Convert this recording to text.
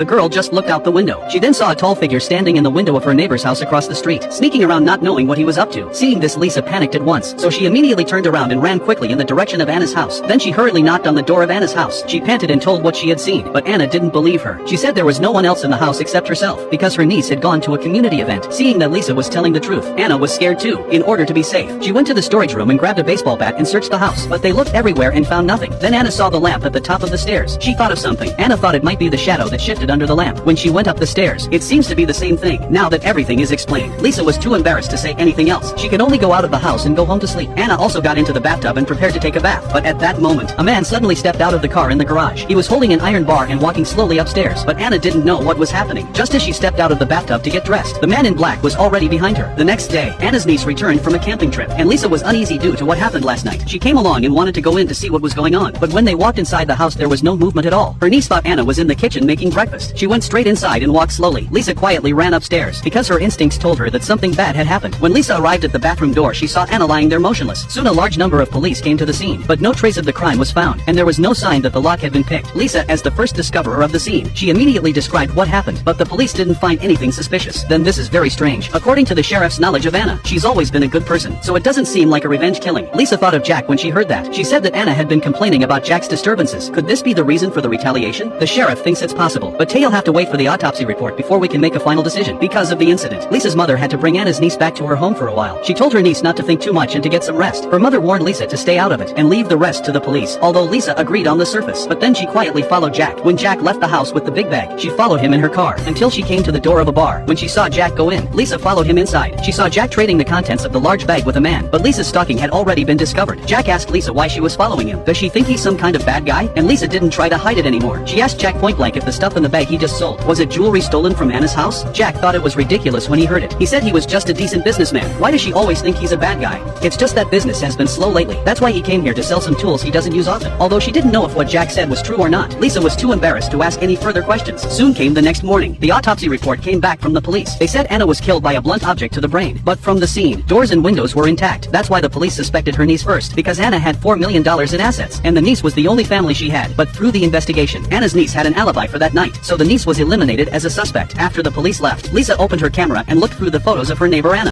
The girl just looked out the window. She then saw a tall figure standing in the window of her neighbor's house across the street, sneaking around not knowing what he was up to. Seeing this, Lisa panicked at once, so she immediately turned around and ran quickly in the direction of Anna's house. Then she hurriedly knocked on the door of Anna's house. She panted and told what she had seen, but Anna didn't believe her. She said there was no one else in the house except herself, because her niece had gone to a community event. Seeing that Lisa was telling the truth, Anna was scared too. In order to be safe, she went to the storage room and grabbed a baseball bat and searched the house, but they looked everywhere and found nothing. Then Anna saw the lamp at the top of the stairs. She thought of something. Anna thought it might be the shadow that shifted under the lamp. When she went up the stairs, it seems to be the same thing. Now that everything is explained, Lisa was too embarrassed to say anything else. She could only go out of the house and go home to sleep. Anna also got into the bathtub and prepared to take a bath, but at that moment, a man suddenly stepped out of the car in the garage. He was holding an iron bar and walking slowly upstairs, but Anna didn't know what was happening. Just as she stepped out of the bathtub to get dressed, the man in black was already behind her. The next day, Anna's niece returned from a camping trip, and Lisa was uneasy due to what happened last night. She came along and wanted to go in to see what was going on, but when they walked inside the house there was no movement at all. Her niece thought Anna was in the kitchen making breakfast. She went straight inside and walked slowly. Lisa quietly ran upstairs, because her instincts told her that something bad had happened. When Lisa arrived at the bathroom door, she saw Anna lying there motionless. Soon a large number of police came to the scene, but no trace of the crime was found, and there was no sign that the lock had been picked. Lisa, as the first discoverer of the scene, she immediately described what happened, but the police didn't find anything suspicious. Then this is very strange. According to the sheriff's knowledge of Anna, she's always been a good person, so it doesn't seem like a revenge killing. Lisa thought of Jack when she heard that. She said that Anna had been complaining about Jack's disturbances. Could this be the reason for the retaliation? The sheriff thinks it's possible, but Tay'll have to wait for the autopsy report before we can make a final decision. Because of the incident, Lisa's mother had to bring Anna's niece back to her home for a while. She told her niece not to think too much and to get some rest. Her mother warned Lisa to stay out of it and leave the rest to the police, although Lisa agreed on the surface. But then she quietly followed Jack. When Jack left the house with the big bag, she followed him in her car until she came to the door of a bar. When she saw Jack go in, Lisa followed him inside. She saw Jack trading the contents of the large bag with a man, but Lisa's stalking had already been discovered. Jack asked Lisa why she was following him. Does she think he's some kind of bad guy? And Lisa didn't try to hide it anymore. She asked Jack point blank if the stuff in the bag he just sold was it jewelry stolen from Anna's house. Jack thought it was ridiculous when he heard it. He said he was just a decent businessman. Why does she always think he's a bad guy? It's just that business has been slow lately. That's why he came here to sell some tools he doesn't use often. Although she didn't know if what Jack said was true or not, Lisa was too embarrassed to ask any further questions. Soon came the next morning. The autopsy report came back from the police. They said Anna was killed by a blunt object to the brain. But from the scene, doors and windows were intact. That's why the police suspected her niece first, because Anna had $4 million in assets, and the niece was the only family she had. But through the investigation, Anna's niece had an alibi for that night, so the niece was eliminated as a suspect. After the police left, Lisa opened her camera and looked through the photos of her neighbor Anna.